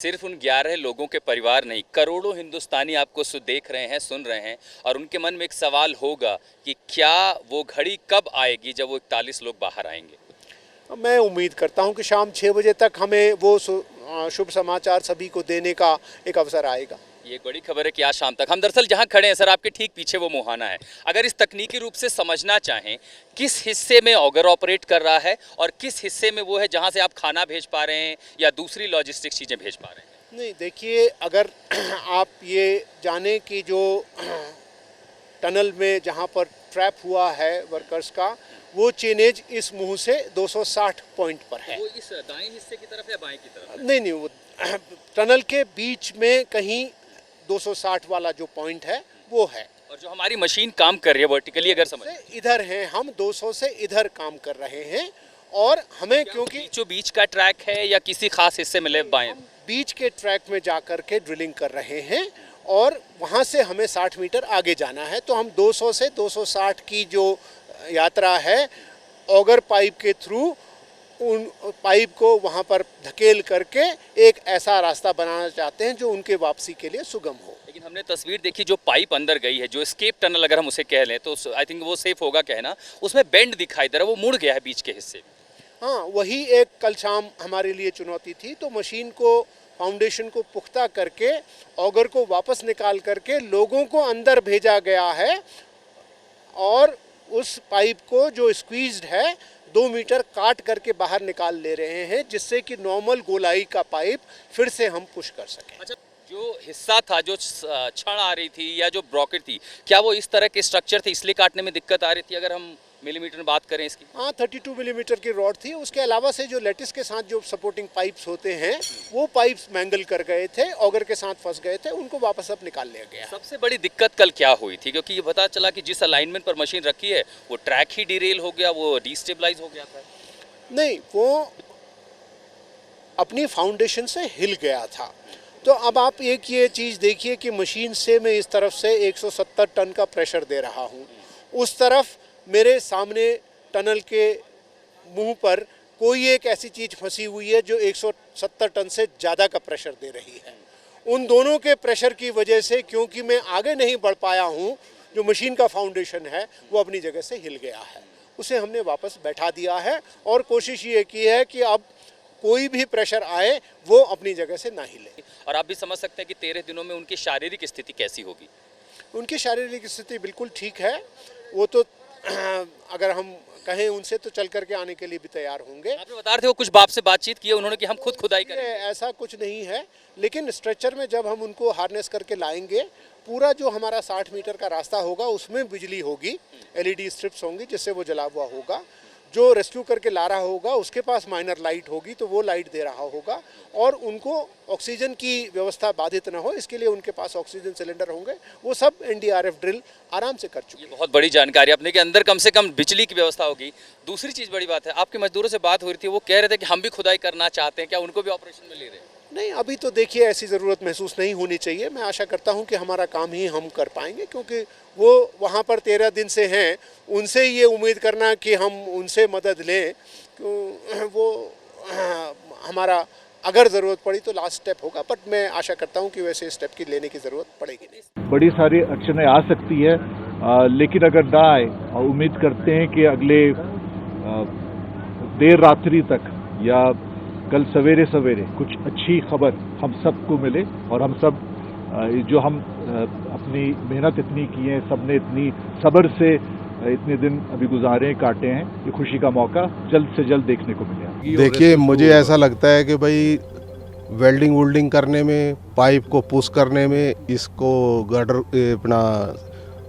सिर्फ उन 11 लोगों के परिवार नहीं, करोड़ों हिंदुस्तानी आपको देख रहे हैं, सुन रहे हैं और उनके मन में एक सवाल होगा कि क्या वो घड़ी कब आएगी जब वो 41 लोग बाहर आएंगे। मैं उम्मीद करता हूं कि शाम 6 बजे तक हमें वो शुभ समाचार सभी को देने का एक अवसर आएगा। ये एक बड़ी खबर है कि आज शाम तक। हम दरअसल जहां खड़े हैं सर, आपके ठीक पीछे वो मुहाना है। अगर इस तकनीकी रूप से समझना चाहें, किस हिस्से में ऑगर ऑपरेट कर रहा है और किस हिस्से में वो है जहां से आप खाना भेज पा रहे हैं या दूसरी लॉजिस्टिक चीज़ें भेज पा रहे हैं? नहीं, देखिए, अगर आप ये जाने कि जो टनल में जहां पर ट्रैप हुआ है वर्कर्स का, वो चेनेज इस मुंह से 260 पॉइंट पर है। वो इस दाएं हिस्से की तरफ या बाएं की तरफ? नहीं, वो टनल के बीच में कहीं 260 वाला जो पॉइंट है वो है। और जो हमारी मशीन काम कर रही है वर्टिकली, अगर समझ इधर हैं हम, 200 से इधर काम कर रहे हैं और हमें क्योंकि जो बीच का ट्रैक है या किसी खास हिस्से में लेफ्ट बाएं? बीच के ट्रैक में जाकर के ड्रिलिंग कर रहे हैं और वहाँ से हमें 60 मीटर आगे जाना है। तो हम 200 से 260 की जो यात्रा है, ऑगर पाइप के थ्रू उन पाइप को वहाँ पर धकेल करके एक ऐसा रास्ता बनाना चाहते हैं जो उनके वापसी के लिए सुगम हो। लेकिन हमने तस्वीर देखी, जो पाइप अंदर गई है, जो एस्केप टनल अगर हम उसे कह लें तो आई थिंक वो सेफ होगा कहना, उसमें बेंड दिखाई दे रहा है, वो मुड़ गया है बीच के हिस्से। हाँ, वही एक कल शाम हमारे लिए चुनौती थी। तो मशीन को, फाउंडेशन को पुख्ता करके, ऑगर को वापस निकाल करके लोगों को अंदर भेजा गया है और उस पाइप को जो स्क्वीज्ड है 2 मीटर काट करके बाहर निकाल ले रहे हैं, जिससे कि नॉर्मल गोलाई का पाइप फिर से हम पुश कर सकें। अच्छा, जो हिस्सा था, जो छड़ आ रही थी या जो ब्रॉकेट थी, क्या वो इस तरह के स्ट्रक्चर थे इसलिए काटने में दिक्कत आ रही थी? अगर हम मिलीमीटर में बात करें इसकी? हाँ, 32 मिलीमीटर की रॉड थी। उसके अलावा से जो लेटिस के साथ जो सपोर्टिंग पाइप्स होते हैं, वो पाइप्स मैंगल कर गए थे, ऑगर के साथ फंस गए थे, उनको वापस अब निकाल लिया गया। सबसे बड़ी दिक्कत कल क्या हुई थी? क्योंकि ये पता चला कि जिस अलाइनमेंट पर मशीन रखी है वो ट्रैक ही डिरेल हो गया, वो डिस्टेबलाइज हो गया था। नहीं, वो अपनी फाउंडेशन से हिल गया था। तो अब आप एक ये चीज़ देखिए कि मशीन से मैं इस तरफ से 170 टन का प्रेशर दे रहा हूँ, उस तरफ मेरे सामने टनल के मुंह पर कोई एक ऐसी चीज़ फंसी हुई है जो 170 टन से ज़्यादा का प्रेशर दे रही है। उन दोनों के प्रेशर की वजह से, क्योंकि मैं आगे नहीं बढ़ पाया हूँ, जो मशीन का फाउंडेशन है वो अपनी जगह से हिल गया है। उसे हमने वापस बैठा दिया है और कोशिश ये की है कि अब कोई भी प्रेशर आए वो अपनी जगह से ना हिले। और आप भी समझ सकते हैं कि 13 दिनों में उनकी शारीरिक स्थिति कैसी होगी। उनकी शारीरिक स्थिति बिल्कुल ठीक है। वो तो अगर हम कहें उनसे तो चल करके आने के लिए भी तैयार होंगे। आपने बता रहे थे वो कुछ बाप से बातचीत की है उन्होंने कि हम खुद खुदाई करेंगे। ऐसा कुछ नहीं है, लेकिन स्ट्रेचर में जब हम उनको हार्नेस करके लाएंगे, पूरा जो हमारा 60 मीटर का रास्ता होगा उसमें बिजली होगी, LED स्ट्रिप्स होंगी जिससे वो जला हुआ होगा। जो रेस्क्यू करके ला रहा होगा उसके पास माइनर लाइट होगी, तो वो लाइट दे रहा होगा और उनको ऑक्सीजन की व्यवस्था बाधित ना हो इसके लिए उनके पास ऑक्सीजन सिलेंडर होंगे। वो सब NDRF ड्रिल आराम से कर चुके हैं। बहुत बड़ी जानकारी आपने कि अंदर कम से कम बिजली की व्यवस्था होगी। दूसरी चीज़ बड़ी बात है, आपके मजदूरों से बात हो रही थी, वो कह रहे थे कि हम भी खुदाई करना चाहते हैं, क्या उनको भी ऑपरेशन में ले रहे हैं? नहीं, अभी तो देखिए ऐसी ज़रूरत महसूस नहीं होनी चाहिए। मैं आशा करता हूं कि हमारा काम ही हम कर पाएंगे, क्योंकि वो वहां पर 13 दिन से हैं। उनसे ये उम्मीद करना कि हम उनसे मदद लें, वो हमारा अगर ज़रूरत पड़ी तो लास्ट स्टेप होगा, बट मैं आशा करता हूं कि वैसे स्टेप की लेने की ज़रूरत पड़ेगी नहीं। बड़ी सारी अड़चनें आ सकती है, लेकिन अगर ना आए, और उम्मीद करते हैं कि अगले देर रात्रि तक या कल सवेरे सवेरे कुछ अच्छी खबर हम सबको मिले और हम सब जो हम अपनी मेहनत इतनी की है, सबने इतनी सब्र से इतने दिन अभी गुजारे काटे हैं, ये खुशी का मौका जल्द से जल्द देखने को मिले। देखिए, मुझे ऐसा लगता है कि भाई वेल्डिंग वुल्डिंग करने में, पाइप को पुश करने में, इसको गर्डर अपना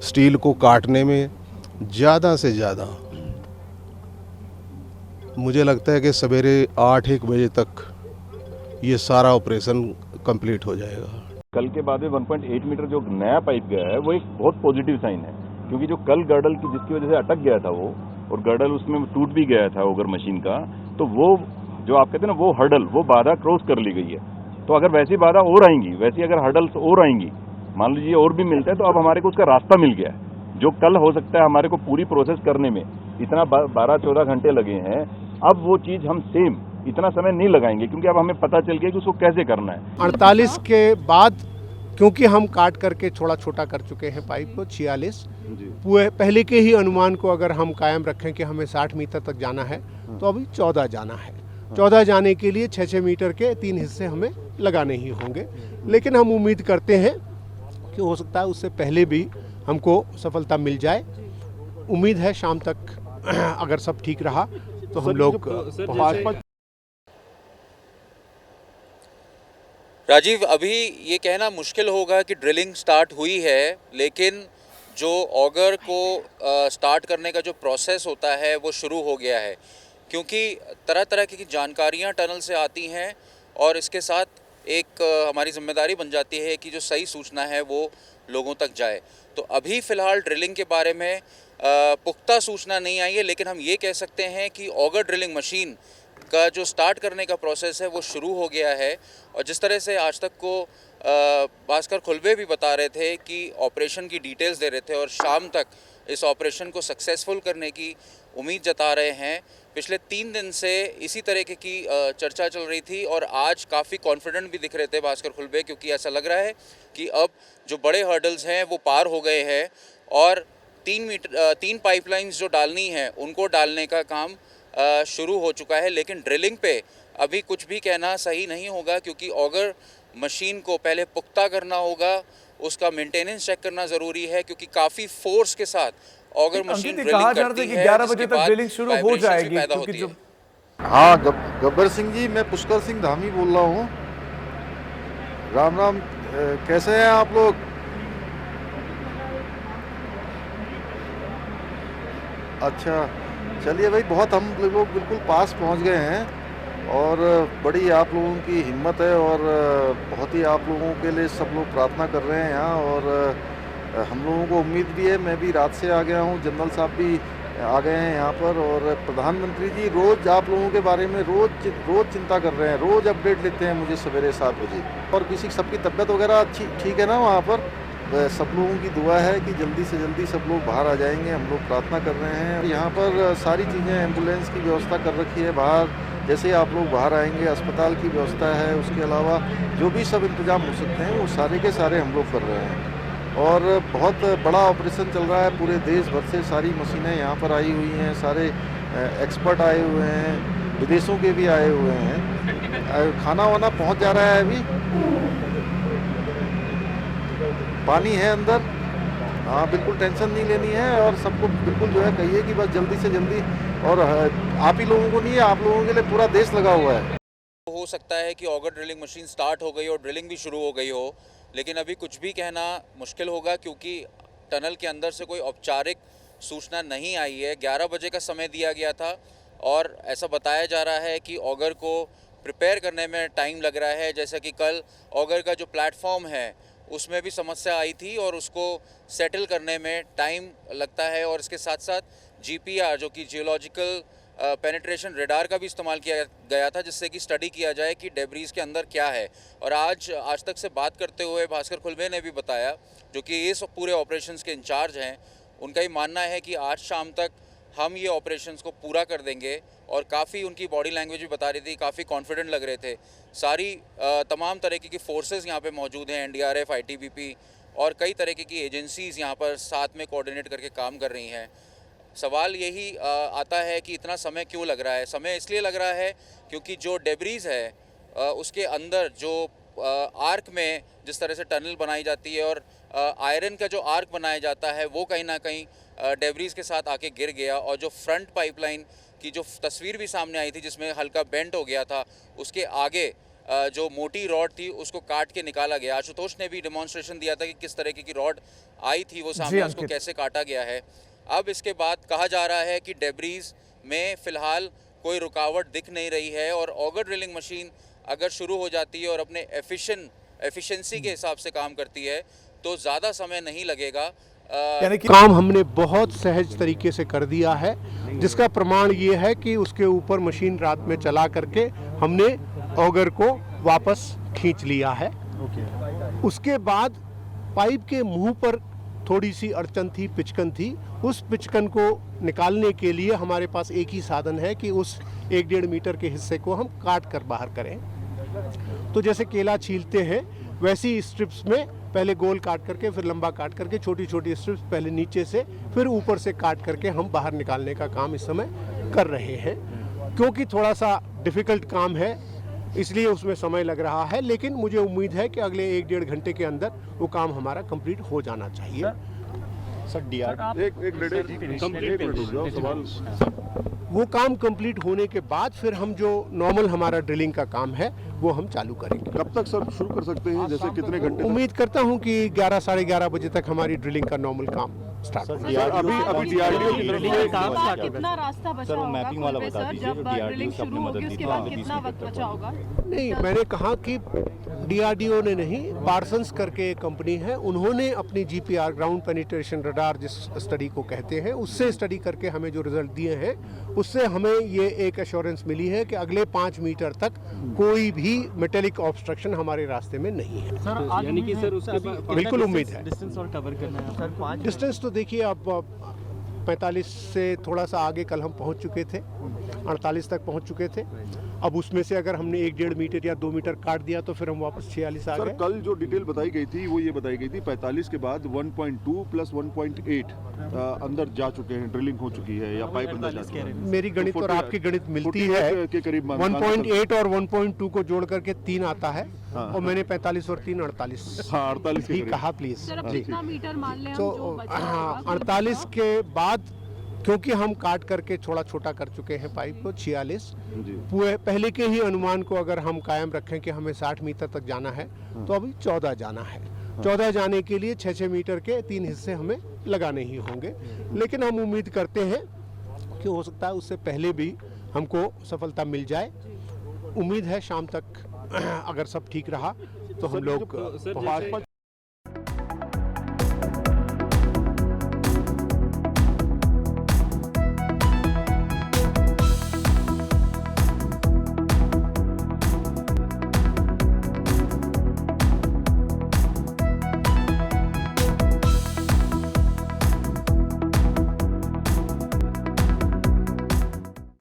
स्टील को काटने में ज़्यादा से ज़्यादा मुझे लगता है कि सवेरे 8-1 बजे तक ये सारा ऑपरेशन कंप्लीट हो जाएगा। कल के बाद में 1.8 मीटर जो नया पाइप गया है वो एक बहुत पॉजिटिव साइन है, क्योंकि जो कल गर्डल की जिसकी वजह से अटक गया था वो, और गर्डल उसमें टूट भी गया था ओगर मशीन का, तो वो जो आप कहते हैं ना वो हर्डल, वो बाधा क्रॉस कर ली गई है। तो अगर वैसी बाधा और आएंगी, वैसी अगर हर्डल्स और आएंगी, मान लीजिए और भी मिलता है, तो अब हमारे को उसका रास्ता मिल गया है। जो कल हो सकता है हमारे को पूरी प्रोसेस करने में इतना 12-14 घंटे लगे हैं, अब वो चीज़ हम सेम इतना समय नहीं लगाएंगे, क्योंकि अब हमें पता चल गया कि उसको कैसे करना है। 48 के बाद, क्योंकि हम काट करके थोड़ा छोटा कर चुके हैं पाइप को, 46 पहले के ही अनुमान को अगर हम कायम रखें कि हमें 60 मीटर तक जाना है, तो अभी 14 जाना है। 14 जाने के लिए 6-6 मीटर के 3 हिस्से हमें लगाने ही होंगे, लेकिन हम उम्मीद करते हैं कि हो सकता है उससे पहले भी हमको सफलता मिल जाए। उम्मीद है शाम तक अगर सब ठीक रहा तो हम लोग पहुंच। राजीव, अभी ये कहना मुश्किल होगा कि ड्रिलिंग स्टार्ट हुई है, लेकिन जो ऑगर को स्टार्ट करने का जो प्रोसेस होता है वो शुरू हो गया है, क्योंकि तरह तरह की जानकारियां टनल से आती हैं और इसके साथ एक हमारी जिम्मेदारी बन जाती है कि जो सही सूचना है वो लोगों तक जाए। तो अभी फ़िलहाल ड्रिलिंग के बारे में पुख्ता सूचना नहीं आई है, लेकिन हम ये कह सकते हैं कि ऑगर ड्रिलिंग मशीन का जो स्टार्ट करने का प्रोसेस है वो शुरू हो गया है। और जिस तरह से आज तक को भास्कर खुलबे भी बता रहे थे कि ऑपरेशन की डिटेल्स दे रहे थे और शाम तक इस ऑपरेशन को सक्सेसफुल करने की उम्मीद जता रहे हैं। पिछले 3 दिन से इसी तरह की चर्चा चल रही थी और आज काफ़ी कॉन्फिडेंट भी दिख रहे थे भास्कर खुलबे, क्योंकि ऐसा लग रहा है कि अब जो बड़े हर्डल्स हैं वो पार हो गए हैं और 3 पाइपलाइंस जो डालनी है उनको डालने का काम शुरू हो चुका है। लेकिन ड्रिलिंग पे अभी कुछ भी कहना सही नहीं होगा, क्योंकि ऑगर मशीन को पहले पुख्ता करना होगा, उसका मेंटेनेंस चेक करना ज़रूरी है, क्योंकि काफ़ी फोर्स के साथ ऑगर मशीन ड्रिलिंग करती है। 11 बजे तक ड्रिलिंग शुरू हो जाएगी, क्योंकि जो हाँ, गब्बर सिंह जी, मैं पुष्कर सिंह धामी बोल रहा हूँ। राम राम, कैसे हैं आप लोग? अच्छा, चलिए भाई, बहुत हम लोग बिल्कुल पास पहुँच गए हैं और बड़ी आप लोगों की हिम्मत है और बहुत ही आप लोगों के लिए सब लोग प्रार्थना कर रहे हैं यहाँ, और हम लोगों को उम्मीद भी है। मैं भी रात से आ गया हूँ, जनरल साहब भी आ गए हैं यहाँ पर, और प्रधानमंत्री जी रोज़ आप लोगों के बारे में रोज़ चिंता कर रहे हैं, रोज़ अपडेट लेते हैं मुझे सवेरे 7 बजे। और किसी सबकी तबीयत वगैरह अच्छी ठीक है ना वहाँ पर? सब लोगों की दुआ है कि जल्दी से जल्दी सब लोग बाहर आ जाएंगे, हम लोग प्रार्थना कर रहे हैं। यहाँ पर सारी चीज़ें, एम्बुलेंस की व्यवस्था कर रखी है बाहर, जैसे आप लोग बाहर आएंगे अस्पताल की व्यवस्था है, उसके अलावा जो भी सब इंतजाम हो सकते हैं वो सारे के सारे हम लोग कर रहे हैं। और बहुत बड़ा ऑपरेशन चल रहा है, पूरे देश भर से सारी मशीनें यहाँ पर आई हुई हैं, सारे एक्सपर्ट आए हुए हैं, विदेशों के भी आए हुए हैं। खाना वाना पहुँच जा रहा है, अभी पानी है अंदर। हाँ, बिल्कुल टेंशन नहीं लेनी है और सबको बिल्कुल जो है कहिए कि बस जल्दी से जल्दी, और आप ही लोगों को नहीं है, आप लोगों के लिए पूरा देश लगा हुआ है। हो सकता है कि ऑगर ड्रिलिंग मशीन स्टार्ट हो गई और ड्रिलिंग भी शुरू हो गई हो, लेकिन अभी कुछ भी कहना मुश्किल होगा, क्योंकि टनल के अंदर से कोई औपचारिक सूचना नहीं आई है। 11 बजे का समय दिया गया था और ऐसा बताया जा रहा है कि ऑगर को प्रिपेयर करने में टाइम लग रहा है। जैसा कि कल ऑगर का जो प्लेटफॉर्म है उसमें भी समस्या आई थी और उसको सेटल करने में टाइम लगता है, और इसके साथ साथ GPR जो कि जियोलॉजिकल पेनिट्रेशन रेडार का भी इस्तेमाल किया गया था, जिससे कि स्टडी किया जाए कि डेब्रीज के अंदर क्या है। और आज तक से बात करते हुए भास्कर खुलबे ने भी बताया, जो कि इस पूरे ऑपरेशंस के इंचार्ज हैं, उनका ही मानना है कि आज शाम तक हम ये ऑपरेशंस को पूरा कर देंगे। और काफ़ी उनकी बॉडी लैंग्वेज भी बता रही थी, काफ़ी कॉन्फिडेंट लग रहे थे। सारी तमाम तरह की फ़ोर्सेस यहाँ पे मौजूद हैं, NDRF, ITBP और कई तरह की एजेंसीज़ यहाँ पर साथ में कोऑर्डिनेट करके काम कर रही हैं। सवाल यही आता है कि इतना समय क्यों लग रहा है? समय इसलिए लग रहा है क्योंकि जो डेब्रीज है उसके अंदर जो आर्क में जिस तरह से टनल बनाई जाती है और आयरन का जो आर्क बनाया जाता है वो कहीं ना कहीं डेब्रीज के साथ आके गिर गया। और जो फ्रंट पाइपलाइन की जो तस्वीर भी सामने आई थी जिसमें हल्का बेंट हो गया था, उसके आगे जो मोटी रॉड थी उसको काट के निकाला गया। आशुतोष ने भी डेमोन्स्ट्रेशन दिया था कि किस तरह की रॉड आई थी वो सामने, उसको कैसे काटा गया है। अब इसके बाद कहा जा रहा है कि डेब्रीज में फ़िलहाल कोई रुकावट दिख नहीं रही है और ऑगर ड्रिलिंग मशीन अगर शुरू हो जाती है और अपने एफिशिएंसी के हिसाब से काम करती है तो ज़्यादा समय नहीं लगेगा। यानी कि काम हमने बहुत सहज तरीके से कर दिया है, जिसका प्रमाण ये है कि उसके ऊपर मशीन रात में चला करके हमने ऑगर को वापस खींच लिया है। उसके बाद पाइप के मुंह पर थोड़ी सी अड़चन थी, पिचकन थी। उस पिचकन को निकालने के लिए हमारे पास एक ही साधन है कि उस 1-1.5 मीटर के हिस्से को हम काट कर बाहर करें। तो जैसे केला छीलते हैं वैसी स्ट्रिप्स में पहले गोल काट करके, फिर लंबा काट करके, छोटी छोटी स्ट्रिप्स पहले नीचे से फिर ऊपर से काट करके हम बाहर निकालने का काम इस समय कर रहे हैं। क्योंकि थोड़ा सा डिफ़िकल्ट काम है इसलिए उसमें समय लग रहा है, लेकिन मुझे उम्मीद है कि अगले 1-1.5 घंटे के अंदर वो काम हमारा कंप्लीट हो जाना चाहिए। वो काम कंप्लीट होने के बाद फिर हम जो नॉर्मल हमारा ड्रिलिंग का काम है वो हम चालू करेंगे। कब तक सर शुरू कर सकते हैं, जैसे कितने घंटे? उम्मीद करता हूं कि 11 साढ़े 11 बजे तक हमारी ड्रिलिंग का नॉर्मल काम स्टार्ट हो जाएगा। अभी डीआरडीओ की तरफ से कितना रास्ता बचा होगा मैपिंग वाला बता दीजिए, जब ड्रिलिंग शुरू होगी उसके बाद कितना वक्त बचा होगा? नहीं, मैंने कहा कि डीआरडीओ ने नहीं, पार्सन्स करके एक कंपनी है, उन्होंने अपनी जीपीआर ग्राउंड पेनिट्रेशन रडार जिस स्टडी को कहते हैं उससे स्टडी करके हमें जो रिजल्ट दिए हैं उससे हमें ये एक एश्योरेंस मिली है कि अगले 5 मीटर तक कोई भी मेटेलिक ऑब्स्ट्रक्शन हमारे रास्ते में नहीं है। सर यानी कि सर उसका बिल्कुल उम्मीद है। डिस्टेंस और कवर करना है सर, 5 डिस्टेंस तो देखिए अब 45 से थोड़ा सा आगे कल हम पहुंच चुके थे, 48 तक पहुंच चुके थे। अब उसमें से अगर हमने 1-1.5 मीटर या 2 मीटर काट दिया तो फिर हम वापस 46 आ सर गए। कल जो डिटेल बताई गई थी वो ये बताई गई थी 45 के बाद 1.2 प्लस 1.8 अंदर जा चुके हैं, ड्रिलिंग हो चुकी है या पाइप अंदर जा चुके हैं। मेरी गणित और आपकी गणित मिलती है, 48 के करीब 1.8 और 1.2 को जोड़ करके 3 आता है। हाँ। और मैंने 45 और 3 48 हाँ 48 के ही करीब। कहा प्लीज। सर अब कितना मीटर मान लें हम तो जो बचा हाँ, होगा? 48 के बाद क्योंकि हम काट करके थोड़ा छोटा कर चुके हैं पाइप को 46, जी। पूरे पहले के ही अनुमान को अगर हम कायम रखें कि हमें 60 मीटर तक जाना है तो अभी 14 जाना है। 14 जाने के लिए 6-6 मीटर के 3 हिस्से हमें लगाने ही होंगे, लेकिन हम उम्मीद करते हैं कि हो सकता है उससे पहले भी हमको सफलता मिल जाए। उम्मीद है शाम तक अगर सब ठीक रहा तो हम लोग